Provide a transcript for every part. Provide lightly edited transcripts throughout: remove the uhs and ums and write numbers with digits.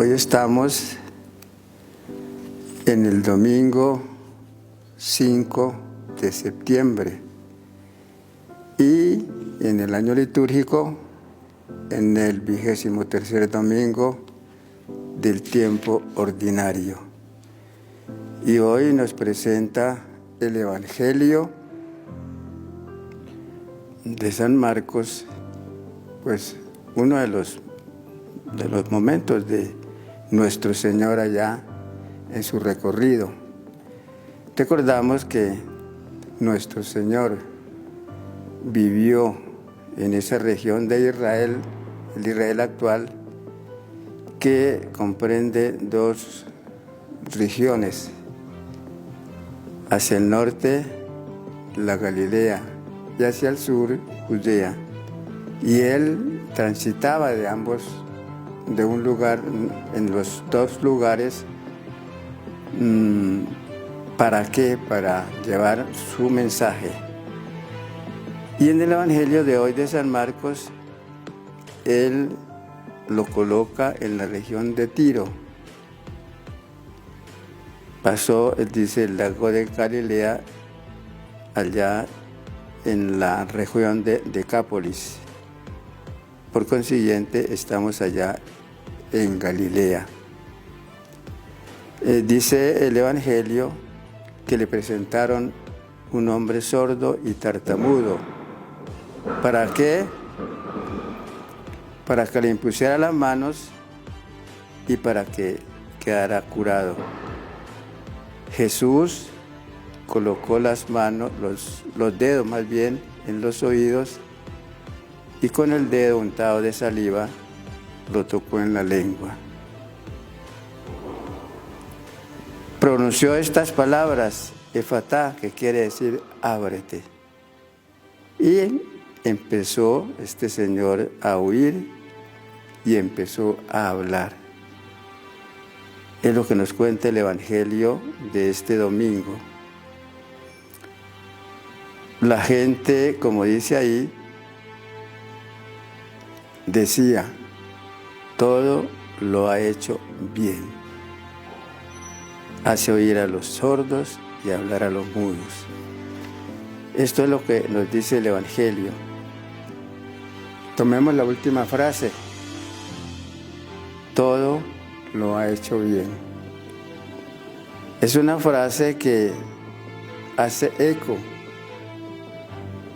Hoy estamos en el domingo 5 de septiembre y en el año litúrgico en el 23º domingo del tiempo ordinario. Y hoy nos presenta el Evangelio de San Marcos, pues uno de los momentos de nuestro Señor allá en su recorrido. Recordamos que nuestro Señor vivió en esa región de Israel, el Israel actual, que comprende dos regiones. Hacia el norte, la Galilea, y hacia el sur, Judea. Y él transitaba de un lugar, en los dos lugares. ¿Para qué? Para llevar su mensaje. Y en el Evangelio de hoy de San Marcos, él lo coloca en la región de Tiro. Pasó, él dice, el lago de Galilea, allá en la región de Decápolis. Por consiguiente, estamos allá en Galilea. Dice el Evangelio que le presentaron un hombre sordo y tartamudo. ¿Para qué? Para que le impusiera las manos y para que quedara curado. Jesús colocó las manos, los dedos más bien, en los oídos y con el dedo untado de saliva lo tocó en la lengua. Pronunció estas palabras, Efatá, que quiere decir ábrete. Y empezó este señor a oír y empezó a hablar. Es lo que nos cuenta el Evangelio de este domingo. La gente, como dice ahí, decía, todo lo ha hecho bien. Hace oír a los sordos y hablar a los mudos. Esto es lo que nos dice el Evangelio. Tomemos la última frase. Todo lo ha hecho bien. Es una frase que hace eco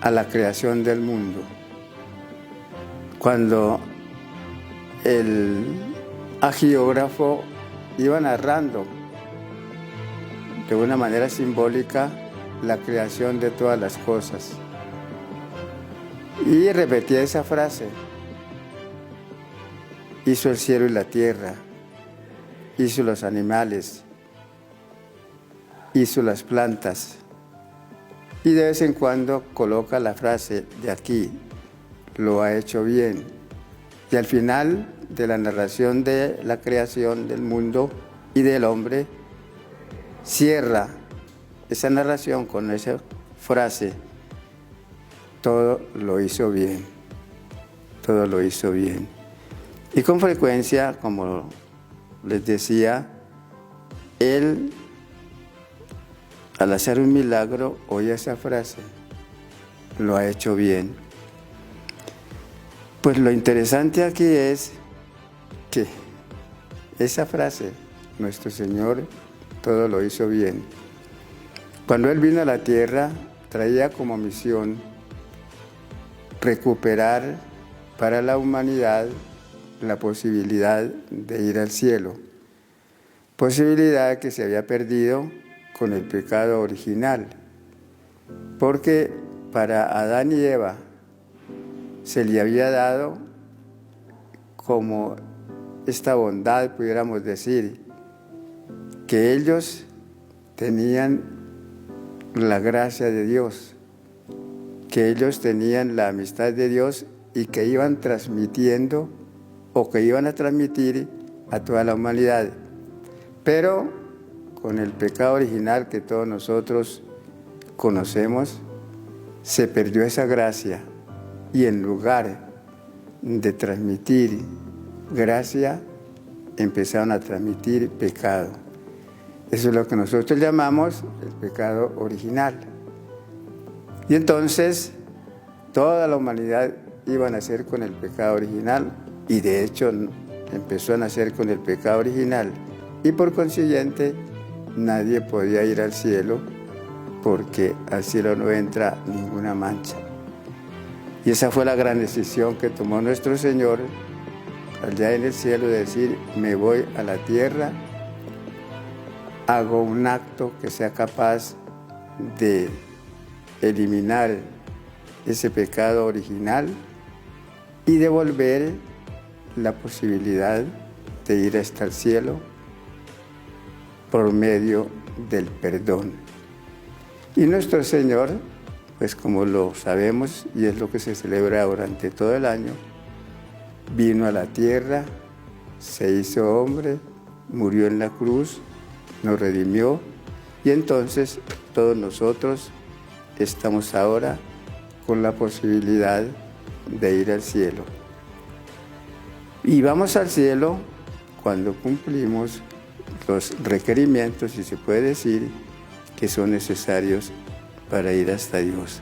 a la creación del mundo. Cuando el agiógrafo iba narrando de una manera simbólica la creación de todas las cosas. Y repetía esa frase. Hizo el cielo y la tierra, hizo los animales, hizo las plantas. Y de vez en cuando coloca la frase de aquí, lo ha hecho bien. Y al final de la narración de la creación del mundo y del hombre, cierra esa narración con esa frase, todo lo hizo bien, todo lo hizo bien. Y con frecuencia, como les decía, él, al hacer un milagro, oye esa frase, lo ha hecho bien. Pues lo interesante aquí es que esa frase, nuestro Señor todo lo hizo bien. Cuando Él vino a la tierra, traía como misión recuperar para la humanidad la posibilidad de ir al cielo. Posibilidad que se había perdido con el pecado original. Porque para Adán y Eva se le había dado como esta bondad, pudiéramos decir, que ellos tenían la gracia de Dios, que ellos tenían la amistad de Dios y que iban transmitiendo o que iban a transmitir a toda la humanidad. Pero con el pecado original que todos nosotros conocemos, se perdió esa gracia y en lugar de transmitir gracia, empezaron a transmitir pecado. Eso es lo que nosotros llamamos el pecado original. Y entonces toda la humanidad iba a nacer con el pecado original, y de hecho empezó a nacer con el pecado original, y por consiguiente nadie podía ir al cielo, porque al cielo no entra ninguna mancha. Y esa fue la gran decisión que tomó nuestro Señor allá en el cielo, de decir: me voy a la tierra, hago un acto que sea capaz de eliminar ese pecado original y devolver la posibilidad de ir hasta el cielo por medio del perdón. Y nuestro Señor, pues como lo sabemos y es lo que se celebra durante todo el año, vino a la tierra, se hizo hombre, murió en la cruz, nos redimió, y entonces todos nosotros estamos ahora con la posibilidad de ir al cielo. Y vamos al cielo cuando cumplimos los requerimientos, si se puede decir, que son necesarios para ir hasta Dios.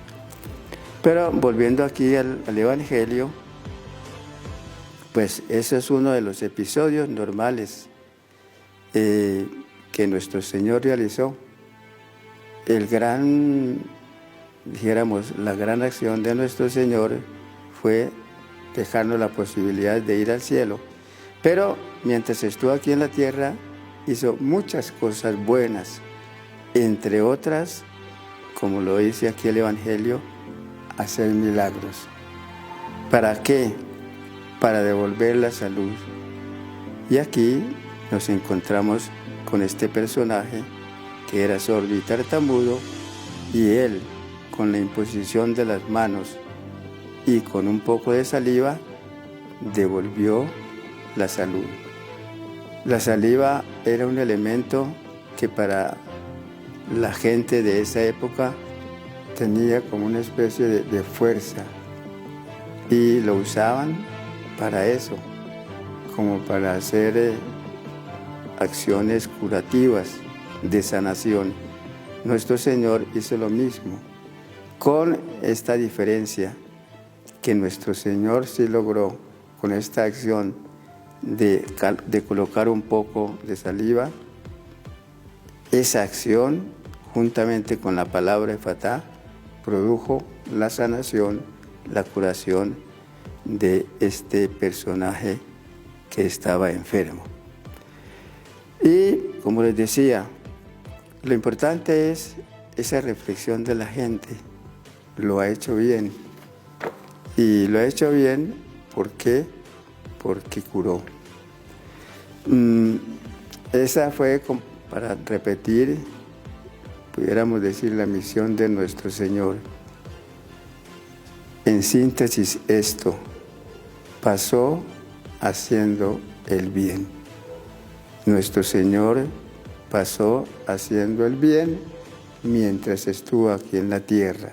Pero volviendo aquí al Evangelio, pues ese es uno de los episodios normales que nuestro Señor realizó. La gran acción de nuestro Señor fue dejarnos la posibilidad de ir al cielo. Pero mientras estuvo aquí en la tierra, hizo muchas cosas buenas, entre otras, como lo dice aquí el Evangelio, hacer milagros. ¿Para qué? Para devolver la salud. Y aquí nos encontramos con este personaje que era sordo y tartamudo, y él, con la imposición de las manos y con un poco de saliva, devolvió la salud. La saliva era un elemento que para la gente de esa época tenía como una especie de fuerza, y lo usaban para eso, como para hacer acciones curativas de sanación. Nuestro Señor hizo lo mismo, con esta diferencia, que nuestro Señor sí logró, con esta acción de colocar un poco de saliva, esa acción, juntamente con la palabra Efatá, produjo la sanación, la curación de este personaje que estaba enfermo. Y como les decía, lo importante es esa reflexión de la gente. Lo ha hecho bien. Y lo ha hecho bien, ¿por qué? Porque curó. Esa fue, para repetir, pudiéramos decir, la misión de nuestro Señor. En síntesis, esto: pasó haciendo el bien. Nuestro Señor pasó haciendo el bien mientras estuvo aquí en la tierra.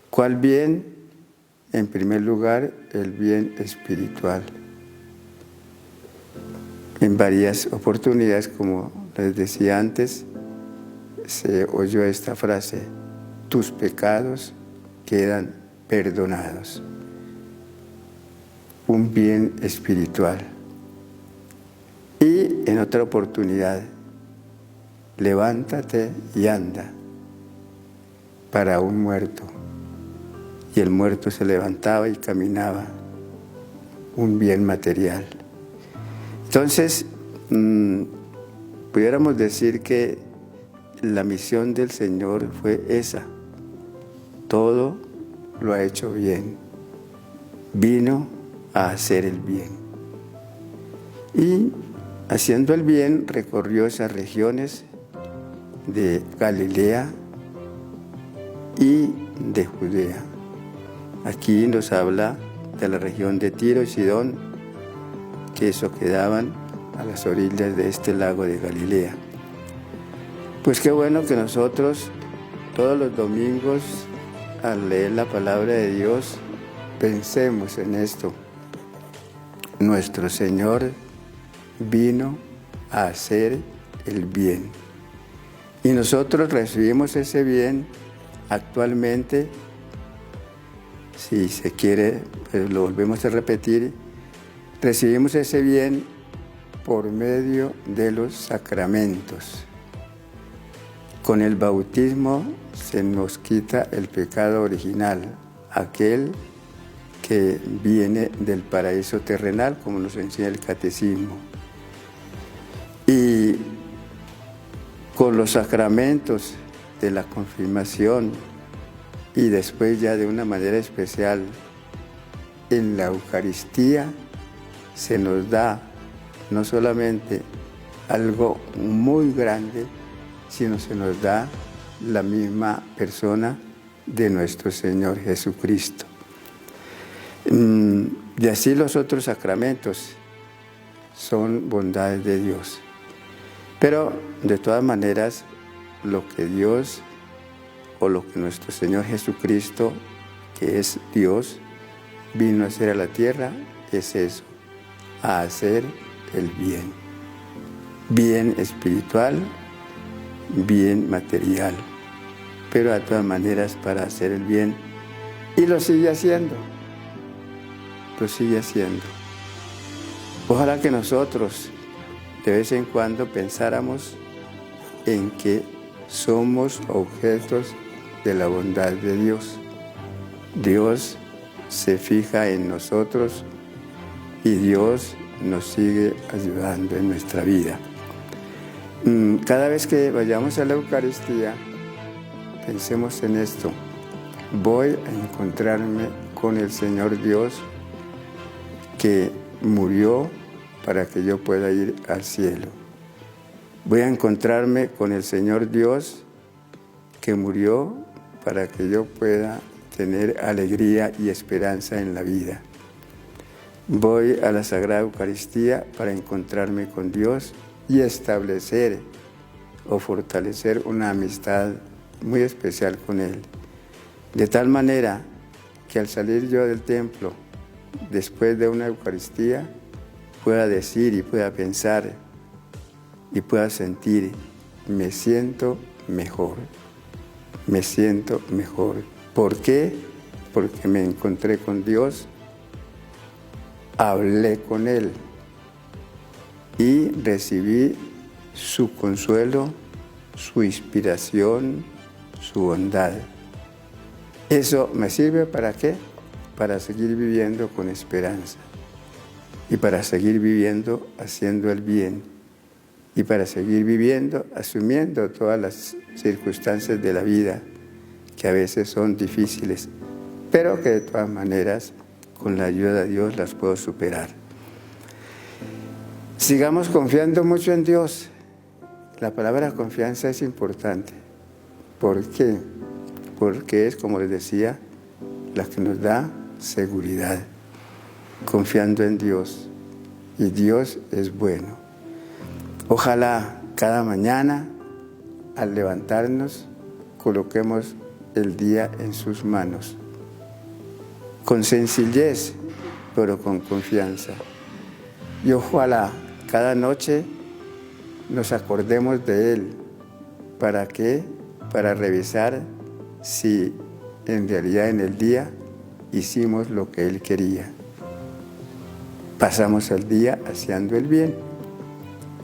¿Cuál bien? En primer lugar, el bien espiritual. En varias oportunidades, como les decía antes, se oyó esta frase: tus pecados quedan perdonados. Un bien espiritual. Y en otra oportunidad: levántate y anda, para un muerto. Y el muerto se levantaba y caminaba. Un bien material. Entonces, pudiéramos decir que la misión del Señor fue esa. Todo lo ha hecho bien. Vino a hacer el bien. Y haciendo el bien recorrió esas regiones de Galilea y de Judea. Aquí nos habla de la región de Tiro y Sidón, que eso quedaban a las orillas de este lago de Galilea. Pues qué bueno que nosotros todos los domingos, al leer la palabra de Dios, pensemos en esto. Nuestro Señor vino a hacer el bien. Y nosotros recibimos ese bien actualmente, si se quiere, pero lo volvemos a repetir, recibimos ese bien por medio de los sacramentos. Con el bautismo se nos quita el pecado original, aquel que viene del paraíso terrenal, como nos enseña el catecismo. Y con los sacramentos de la confirmación y después ya de una manera especial en la Eucaristía, se nos da no solamente algo muy grande, sino se nos da la misma persona de nuestro Señor Jesucristo. Y así los otros sacramentos son bondades de Dios. Pero de todas maneras, lo que Dios o lo que nuestro Señor Jesucristo, que es Dios, vino a hacer a la tierra, es eso, a hacer el bien. Bien espiritual, bien material, pero de todas maneras para hacer el bien. Y lo sigue haciendo, lo sigue haciendo. Ojalá que nosotros de vez en cuando pensáramos en que somos objetos de la bondad de Dios. Dios se fija en nosotros y Dios nos sigue ayudando en nuestra vida. Cada vez que vayamos a la Eucaristía, pensemos en esto. Voy a encontrarme con el Señor Dios que murió para que yo pueda ir al cielo. Voy a encontrarme con el Señor Dios que murió para que yo pueda tener alegría y esperanza en la vida. Voy a la Sagrada Eucaristía para encontrarme con Dios y establecer o fortalecer una amistad muy especial con Él. De tal manera que al salir yo del templo, después de una Eucaristía, pueda decir y pueda pensar y pueda sentir, me siento mejor, me siento mejor. ¿Por qué? Porque me encontré con Dios, hablé con Él y recibí su consuelo, su inspiración, su bondad. ¿Eso me sirve para qué? Para seguir viviendo con esperanza y para seguir viviendo haciendo el bien y para seguir viviendo asumiendo todas las circunstancias de la vida que a veces son difíciles, pero que de todas maneras con la ayuda de Dios las puedo superar. Sigamos confiando mucho en Dios. La palabra confianza es importante. ¿Por qué? Porque es, como les decía, la que nos da seguridad, confiando en Dios. Y Dios es bueno. Ojalá cada mañana, al levantarnos, coloquemos el día en sus manos, con sencillez, pero con confianza. Y ojalá cada noche nos acordemos de Él. ¿Para qué? Para revisar si en realidad en el día hicimos lo que Él quería. Pasamos el día haciendo el bien.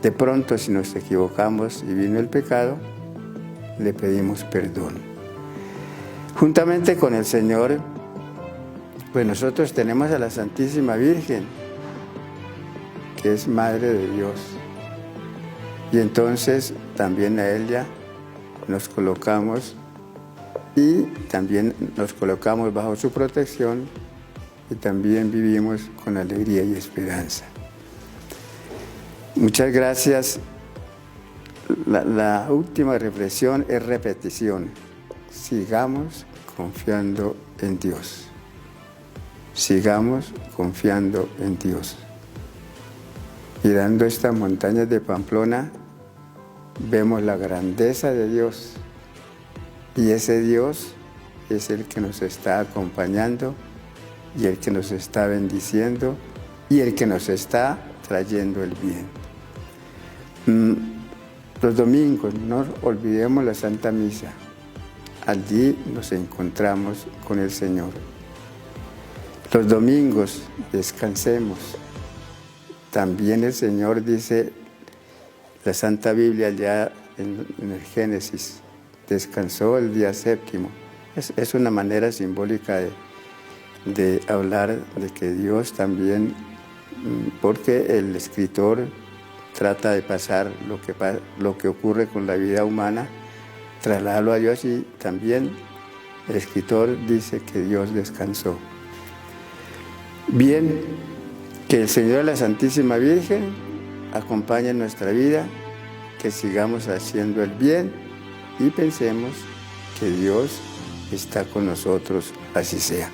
De pronto, si nos equivocamos y vino el pecado, le pedimos perdón. Juntamente con el Señor, pues nosotros tenemos a la Santísima Virgen, que es Madre de Dios. Y entonces también a ella nos colocamos y también nos colocamos bajo su protección y también vivimos con alegría y esperanza. Muchas gracias. La última reflexión es repetición. Sigamos confiando en Dios. Sigamos confiando en Dios. Mirando estas montañas de Pamplona, vemos la grandeza de Dios. Y ese Dios es el que nos está acompañando y el que nos está bendiciendo y el que nos está trayendo el bien. Los domingos, no olvidemos la Santa Misa. Allí nos encontramos con el Señor. Los domingos descansemos. También el Señor dice, la Santa Biblia ya en el Génesis, descansó el día séptimo. Es una manera simbólica de hablar de que Dios también, porque el escritor trata de pasar lo que ocurre con la vida humana, trasladarlo a Dios, y también el escritor dice que Dios descansó. Bien, que el Señor y la Santísima Virgen acompañen nuestra vida, que sigamos haciendo el bien y pensemos que Dios está con nosotros, así sea.